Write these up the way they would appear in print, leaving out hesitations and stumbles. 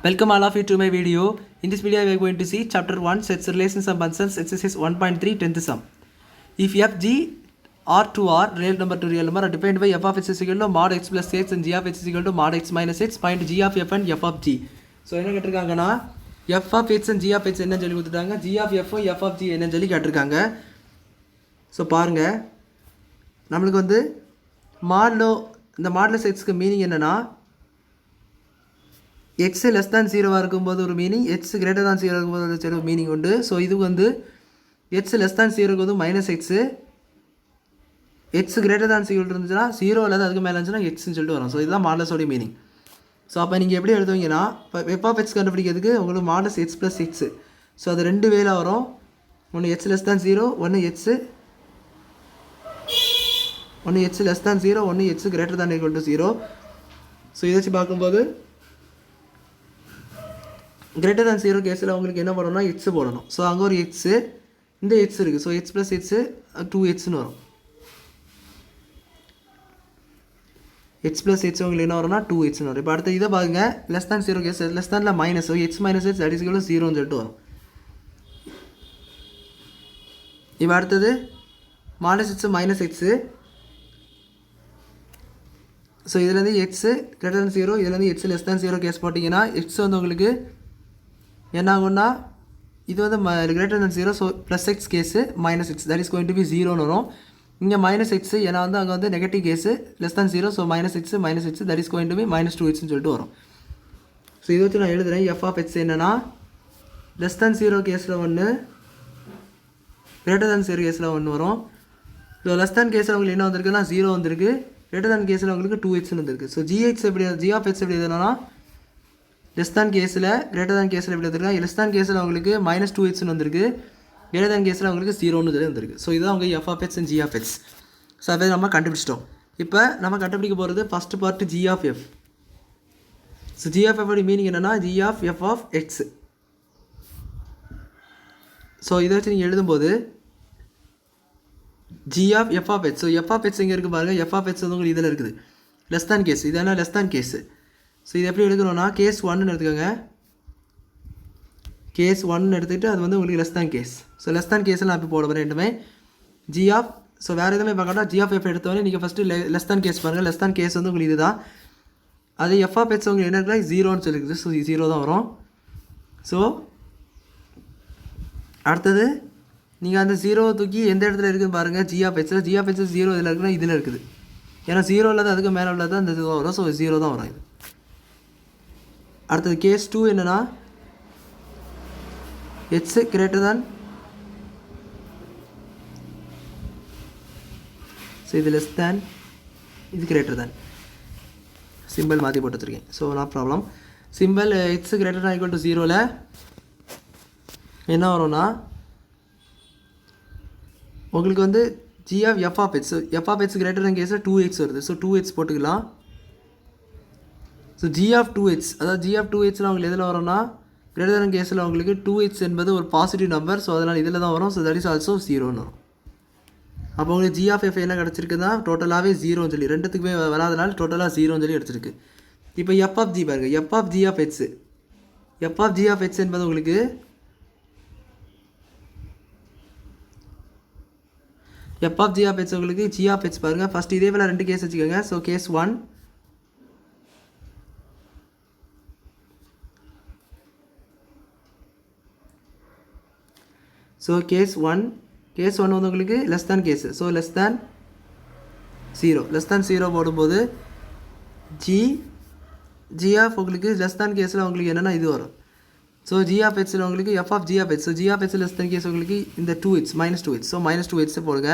Welcome all of you to my video. In this video we are going to see chapter 1 sets relations and functions exercise 1.3 10th sum. If fg or 2r real number to real number are defined by f of x is equal to mod x plus x and g of x is equal to mod x minus x, find g of f and f of g. So என்ன கேட்டிருக்காங்கன்னா f of x and g of x என்னன்னு சொல்லி கொடுத்துட்டாங்க, g of f f of g என்னன்னு சொல்லி கேட்டிருக்காங்க. So பாருங்கள், நம்மளுக்கு வந்து மாடலோ இந்த மாடலஸ் எக்ஸ்க்கு மீனிங் என்னென்னா எக்ஸ் லெஸ் தேன் 0 இருக்கும்போது ஒரு மீனிங், எக்ஸ் கிரேட்டர் தான் 0 இருக்கும்போது ஒரு மீனிங் உண்டு. ஸோ இது வந்து எக்ஸ் லெஸ் தேன் 0 இருக்கும்போது மைனஸ் எக்ஸு, எக்ஸ் கிரேட்டர் தான் 0 இருந்துச்சுன்னா 0 இல்லாத அதுக்கு மேலே இருந்துச்சுன்னா எக்ஸ்ன்னு சொல்லிட்டு வரும். ஸோ இதுதான் மாடலஸோடைய மீனிங். ஸோ அப்போ நீங்கள் எப்படி எழுதுவீங்கன்னா இப்போ எஃப் ஆஃப் எக்ஸ் கண்டுபிடிக்கிறதுக்கு உங்களுக்கு modulus X plus x. So அது ரெண்டு வேல வரும். ஒன்று எக்ஸ் லெஸ் தேன் 0, ஒன்று எக்ஸ் லெஸ் தேன் 0, ஒன்று X greater than equal to 0. So இதை வச்சு பார்க்கும்போது கிரேட்டர் தேன் 0 கேஸில் உங்களுக்கு என்ன பண்ணணும்னா எக்ஸ் போடணும். ஸோ அங்கே ஒரு எக்ஸு, இந்த எக்ஸ் இருக்குது. ஸோ எக்ஸ் ப்ளஸ் எக்ஸு 2xன்னு வரும். எக்ஸ் ப்ளஸ் எக்ஸ் உங்களுக்கு என்ன வரும்னா 2xன்னு வரும். இப்போ அடுத்து இதை பாருங்க, லெஸ் தேன் 0 கேஸ், லெஸ் தேனில் minus, so x minus x that is equal to 0ன்னு சொல்லிட்டு வரும். இப்போ அடுத்தது modulus x minus x. So இதுலேருந்து எக்ஸு கிரேட்டர் தேன் 0, இதுலேருந்து எக்ஸ் லெஸ் தேன் 0 கேஸ் போட்டிங்கன்னா எக்ஸ் வந்து உங்களுக்கு என்ன ஆகும்னா இது வந்து greater than 0, so plus x case minus x that is going to be 0ன்னு வரும். இங்கே மைனஸ் எக்ஸு, ஏன்னா வந்து அங்கே வந்து negative case less than 0, so minus x that is going to be minus 2xன்னு சொல்லிட்டு வரும். ஸோ இதை வச்சு நான் எழுதுகிறேன். எஃப் ஆஃப் எக்ஸ் என்னென்னா லெஸ் தேன் 0 கேஸில் ஒன்று, கிரேட்டர் தேன் 0 கேஸில் ஒன்று வரும். ஸோ லெஸ் தேன் கேஸில் உங்களுக்கு என்ன வந்திருக்குன்னா 0 வந்திருக்கு, கிரேட்டர் தேன் கேஸில் உங்களுக்கு 2xன்னு வந்திருக்கு. ஸோ ஜிஎக்ஸ் எப்படி, ஜி ஆஃப் எக்ஸ் எப்படி எதுனா லெஸ் தேன் கேஸில் கிரேட்டர் தேன் கேஸில் எப்படி வந்திருக்கா, லெஸ் தேன் கேஸில் உங்களுக்கு மைனஸ் 2xன்னு வந்திருக்கு, கிரேட்டர் தேன் கேஸில் உங்களுக்கு 0ன்னு சொல்லி வந்திருக்கு. ஸோ இதுதான் உங்கள் f of x and g of x. So அதை நம்ம கண்டுபிடிச்சிட்டோம். இப்போ நம்ம கண்டுபிடிக்க போகிறது first part g of f. So g of f meaning என்னென்னா g of f of x. So இதை வச்சு நீங்கள் எழுதும்போது g of f of x. So f of x எங்கே இருக்குது பாருங்கள், எஃப் ஆஃப் எக்ஸ் வந்து உங்களுக்கு இதில் இருக்குது லெஸ் தேன் கேஸ், இதெல்லாம் லெஸ் தேன் கேஸு. ஸோ இது எப்படி எடுக்கணும்னா கேஸ் 1ன்னு எடுத்துக்கோங்க, கேஸ் 1 எடுத்துக்கிட்டு அது வந்து உங்களுக்கு less than case. So less than கேஸில் நான் இப்போ போட போகிறேன் ரெண்டுமே ஜி ஆஃப். ஸோ வேறு எதுவுமே பார்க்கணும், ஜி ஆஃப் எஃப் எடுத்தவொடனே நீங்கள் ஃபஸ்ட்டு லெஸ் தேன் கேஸ் பாருங்கள். லெஸ் தேன் கேஸ் வந்து உங்களுக்கு இது தான். அது எஃப் ஆஃப் எக்ஸ் உங்களுக்கு என்ன இருக்குன்னா 0ன்னு சொல்லியிருக்குது. ஸோ 0 தான் வரும். ஸோ அடுத்தது நீங்கள் அந்த 0 தூக்கி எந்த இடத்துல இருக்குதுன்னு பாருங்கள், ஜி ஆஃப் எக்ஸில். ஜி ஆஃப் எக்ஸ் 0 இதில் இருக்குன்னா இதில் இருக்குது, ஏன்னா 0 இல்லாத அதுக்கு மேலே உள்ளது அந்த இது வரும். ஸோ 0 தான் வரும் இது. அடுத்தது கேஸ் 2 என்னென்னா எக்ஸ் கிரேட்டர் தான், ஸோ இது லெஸ் தேன், இது கிரேட்டர் தான். சிம்பிள் மாற்றி போட்டு வச்சுருக்கேன். So no problem. Simple x greater than equal to 0ல் என்ன வரும்னா உங்களுக்கு வந்து g of f of x, f of x greater than கேஸில் 2x வருது. ஸோ 2x போட்டுக்கலாம். ஸோ ஜி ஆஃப் 2x, அதாவது ஜி ஆஃப் 2xலாம் உங்களுக்கு எதில் வரும்னா கிரேட்டர் தான் கேஸில் உங்களுக்கு 2x என்பது ஒரு பாசிட்டிவ் நம்பர். ஸோ அதனால் இதில் தான் வரும். ஸோ தட் இஸ் ஆல்சோ 0ன்னு வரும். அப்போ உங்களுக்கு ஜி ஆஃப் எஃப் என்ன கிடச்சிருக்குன்னா டோட்டலாகவே 0ன்னு சொல்லி, ரெண்டுத்துக்குமே வராதனால டோட்டலாக 0ன்னு சொல்லி கிடச்சிருக்கு. இப்போ எஃப் ஆஃப் ஜி பாருங்கள், f of g of x, f of g of x என்பது உங்களுக்கு f of g of x உங்களுக்கு ஜி ஆஃப் எக்ஸ் பாருங்கள். ஃபஸ்ட்டு இதே வேலை 2 கேஸ் வச்சுக்கோங்க. ஸோ கேஸ் 1, ஸோ கேஸ் 1 வந்து உங்களுக்கு less than case. So less than 0 போடும்போது ஜி ஆஃப் உங்களுக்கு லெஸ் தேன் கேஸில் உங்களுக்கு என்னென்னா இது வரும். ஸோ ஜி ஆஃப் எக்ஸில் உங்களுக்கு f of g of x. So g of x less than case உங்களுக்கு இந்த 2x minus 2x. So minus 2x போடுங்க.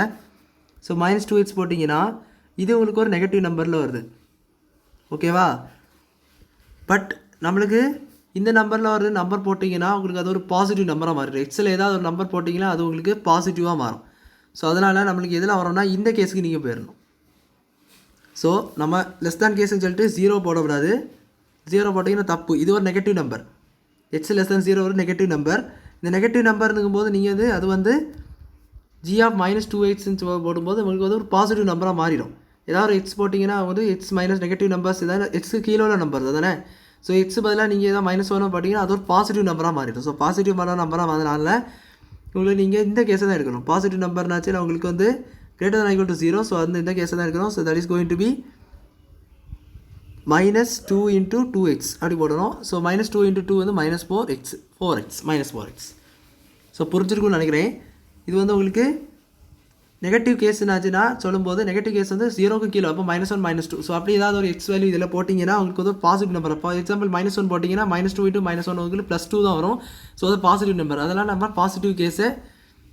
ஸோ மைனஸ் 2x போட்டிங்கன்னா இது உங்களுக்கு ஒரு நெகட்டிவ் நம்பரில் வருது, ஓகேவா? பட் நம்மளுக்கு இந்த நம்பரில் ஒரு நம்பர் போட்டிங்கன்னா உங்களுக்கு அது ஒரு பாசிட்டிவ் நம்பராக மாறிடும். எக்ஸில் ஏதாவது ஒரு நம்பர் போட்டிங்கன்னா அது உங்களுக்கு பாசிட்டிவாக மாறும். ஸோ அதனால் நம்மளுக்கு எதில் வரோம்னா இந்த கேஸுக்கு நீங்கள் போயிடணும். ஸோ நம்ம லெஸ் தேன் கேஸுன்னு சொல்லிட்டு 0 போடக்கூடாது. 0 போட்டிங்கன்னா தப்பு, இது ஒரு negative number. X less than 0 ஒரு நெகட்டிவ் நம்பர். இந்த நெகட்டிவ் நம்பர்னுங்கும் போது நீங்கள் அது வந்து ஜி ஆஃப் மைனஸ் 2xன்னு போடும்போது உங்களுக்கு வந்து ஒரு பாசிட்டிவ் நம்பராக மாறிடும். ஏதாவது ஒரு எக்ஸ் போட்டிங்கன்னா வந்து எக்ஸ் மைனஸ் நெகட்டிவ் நம்பர்ஸ், ஏதாவது எக்ஸுக்கு கீழே உள்ள நம்பர் தானே. ஸோ எக்ஸ் பதிலாக நீங்கள் ஏதாவது -1 போட்டிங்கன்னா அது ஒரு பாசிட்டிவ் நம்பராக மாறிடும். ஸோ பாசிட்டிவ் நம்பராக மாறினால உங்களுக்கு நீங்கள் இந்த கேஸை தான் எடுக்கணும். பாசிட்டிவ் நம்பர்னாச்சு உங்களுக்கு வந்து > 0. ஸோ அந்த இந்த கேஸை தான் எடுக்கணும். So that is going to be -2 × 2x அப்படி போடணும். ஸோ -2 × 2 வந்து -4x -4x. ஸோ புரிஞ்சிருக்கும்னு நினைக்கிறேன். இது வந்து உங்களுக்கு நெகட்டிவ் கேஸ்னாச்சுன்னா சொல்லும்போது நெகட்டிவ் கேஸ் வந்து 0க்கு கீழே அப்போ -1 -2. ஸோ அப்படி ஏதாவது ஒரு எக்ஸ் வேல்யூ இதில் போட்டிங்கன்னா உங்களுக்கு வந்து பாசிட்டிவ் நம்பர். ஃபார் எக்ஸாம்பிள் -1 போட்டிங்கன்னா -2 × -1 உங்களுக்கு +2 தான் வரும். ஸோ அது பாசிட்டிவ் நம்பர். அதெல்லாம் நம்ம பாசிட்டிவ் கேஸை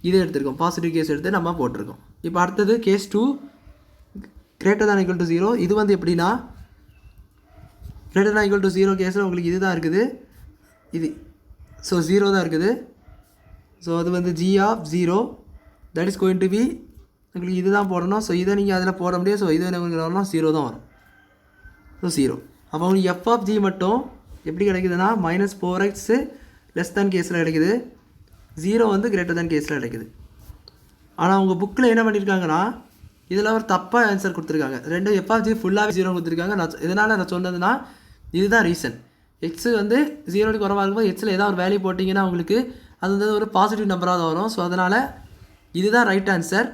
இது எடுத்திருக்கோம். பாசிட்டிவ் கேஸ் எடுத்து நம்ம போட்டிருக்கோம். இப்போ அடுத்தது கேஸ் 2 > 0. இது வந்து எப்படின்னா > 0 கேஸில் உங்களுக்கு இது தான் இருக்குது. இது ஸோ 0 தான் இருக்குது. ஸோ அது வந்து g(0) that is going to be உங்களுக்கு இது தான் போடணும். ஸோ இதை நீங்கள் அதில் போட முடியாது. ஸோ இது உங்களுக்கு வரணும் 0 தான் வரும். ஸோ 0. அப்போ உங்களுக்கு f(g) மட்டும் எப்படி கிடைக்குதுன்னா -4x < கேஸில் கிடைக்குது. 0 வந்து > கேஸில் கிடைக்குது. ஆனால் உங்கள் புக்கில் என்ன பண்ணியிருக்காங்கன்னா இதில் ஒரு தப்பாக ஆன்சர் கொடுத்துருக்காங்க. ரெண்டு f(g) ஃபுல்லாகவே 0 கொடுத்துருக்காங்க. இதனால் நான் சொன்னதுன்னா இதுதான் ரீசன். எக்ஸு வந்து 0க்கு குறைவாக இருக்கும்போது எக்ஸில் ஏதாவது ஒரு வேல்யூ போட்டிங்கன்னா உங்களுக்கு அது வந்து ஒரு பாசிட்டிவ் நம்பராக தான் வரும். ஸோ அதனால் இதுதான் ரைட் ஆன்சர்.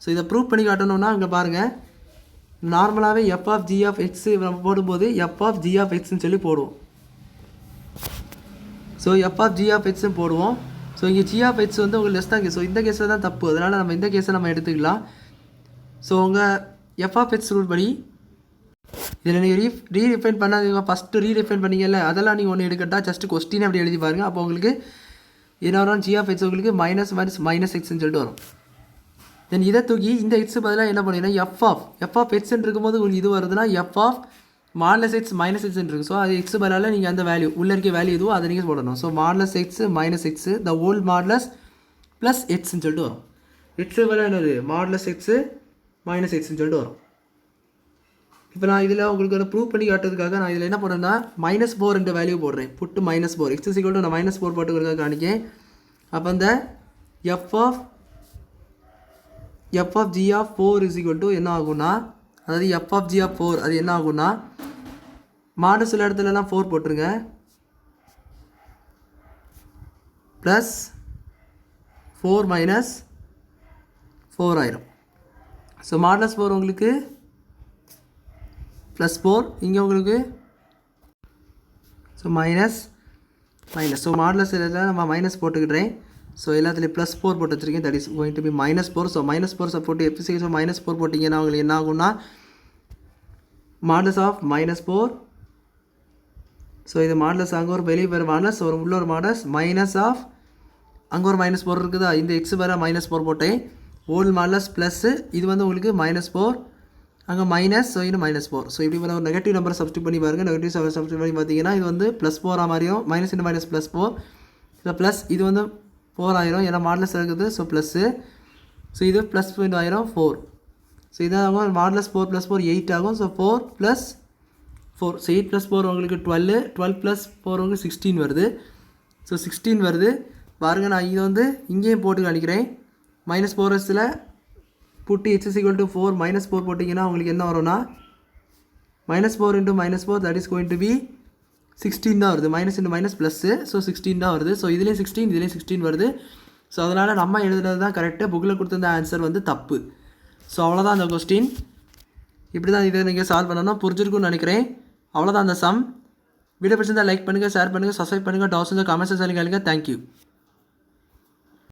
ஸோ இதை ப்ரூவ் பண்ணி காட்டணும்னா இங்கே பாருங்கள், நார்மலாகவே f(g)(x) நம்ம போடும்போது f(g)(xன்னு சொல்லி போடுவோம். ஸோ f(g)(x) போடுவோம். ஸோ இங்கே g(x) வந்து உங்களுக்கு கேஸ். ஸோ இந்த கேஸில் தான் தப்பு. அதனால் நம்ம இந்த கேஸை நம்ம எடுத்துக்கலாம். ஸோ உங்கள் f(x) ரூல் படி இதில் நீங்கள் ரீடிஃபைன் பண்ணாதீங்க. ஃபஸ்ட்டு ரீடிஃபைன் பண்ணிங்கல்ல அதெல்லாம் நீங்கள் ஒன்று எடுக்கட்டா ஜஸ்ட்டு கொஸ்டின் அப்படி எழுதி பாருங்கள். அப்போ உங்களுக்கு என்ன வரும், g(x) உங்களுக்கு -(x)ன்னு சொல்லிட்டு வரும். தென் இதை தூக்கி இந்த எக்ஸ் பதிலாக என்ன பண்ணிங்கன்னா f(x)ன்னு இருக்கும்போது உங்களுக்கு இது வருதுன்னா f(x) -x இருக்குது. ஸோ அது எக்ஸ் பதிலாக நீங்கள் அந்த வேல்யூ உள்ளே இருக்க வேல்யூ இதுவோ அதை நீங்கள் போடணும். So -x -x the whole modulus plus எக்ஸ்ன்னு சொல்லிட்டு வரும். எக்ஸ் பதிலாக என்னது -x -xன்னு சொல்லிட்டு வரும். இப்போ நான் இதில் உங்களுக்கு ஒரு ப்ரூவ் பண்ணி காட்டுறதுக்காக நான் இதில் என்ன பண்ணுறேன்னா -4 என்ற வேல்யூ போடுறேன். புட்டு -4 x = நான் -4 போட்டுக்கிறதுக்காக காணிக்கேன். அப்போ அந்த f(g)(4) என்ன ஆகும்னா, அதாவது f(g)(4) அது என்ன ஆகும்னா மாடு சில இடத்துலலாம் 4 போட்டுருங்க ப்ளஸ் 4 - 4 ஆயிரும். ஸோ -4 உங்களுக்கு +4 இங்கே உங்களுக்கு ஸோ மைனஸ் ஸோ மாடலஸ் இதில் நம்ம மைனஸ் போட்டுக்கிட்டேன். ஸோ எல்லாத்துலேயும் +4 போட்டு வச்சுருக்கேன். That is going to be -4. So -4 support FC -4 போட்டிங்கன்னா உங்களுக்கு என்ன ஆகும்னா மாடலஸ் ஆஃப் -4. ஸோ இது மாடலஸ் அங்கே ஒரு வெளியே வேறு மாடலஸ் ஒரு உள்ள ஒரு மாடலஸ் மைனஸ் ஆஃப் அங்கே ஒரு -4 இருக்குதா. இந்த எக்ஸ் வேறு -4 போட்டேன். ஓல்டு மாடலஸ் ப்ளஸ்ஸு இது வந்து உங்களுக்கு -4 அங்கே மைனஸ். ஸோ இது -4. ஸோ இப்படி ஒரு நெகட்டிவ் நம்பரை சப்ஸ்டியூட் பண்ணி பாருங்கள். நெகட்டிவ் சப்ஸ்டியூட் பண்ணி பார்த்தீங்கன்னா இது வந்து +4 மாறியும் -(-) +4 இல்லை ப்ளஸ் இது வந்து 4 ஆயிரும். ஏன்னா மாடலஸ் இருக்குது. ஸோ ப்ளஸ்ஸு ஸோ இது ப்ளஸ் ஆயிரும் 4. ஸோ இதாகும் மாடலஸ் 4 + 4 8 ஆகும். ஸோ 4 + 4 ஸோ 8 + 4 உங்களுக்கு 12 + 4 உங்களுக்கு 16 வருது. ஸோ 16 வருது பாருங்கள். நான் இதை வந்து இங்கேயும் போட்டு காணிக்கிறேன். -4s புட்டு x = 4 -4 போட்டிங்கன்னா உங்களுக்கு என்ன வரும்னா -4 × -4 that is going to be 16 தான் வருது. -(-) ப்ளஸ்ஸு ஸோ 16 தான் வருது. ஸோ இதுலேயும் 16 இதுலேயும் 16 வருது. ஸோ அதனால் நம்ம எழுதுறது தான் கரெக்டு. புக்கில் கொடுத்துருந்த ஆன்சர் வந்து தப்பு. ஸோ அவ்வளோதான் அந்த கொஸ்டின். இப்படி தான் இதை நீங்கள் சால்வ் பண்ணணும். புரிஞ்சிருக்குன்னு நினைக்கிறேன். அவ்வளோதான் அந்த சம். வீடியோ பிடிச்சிருந்தால் லைக் பண்ணுங்கள், ஷேர் பண்ணுங்கள், சப்ஸ்கிரைப் பண்ணுங்கள். டவுட்ஸ் இருந்தால் கமெண்ட்ஸ் கேளுங்க. தேங்க்யூ.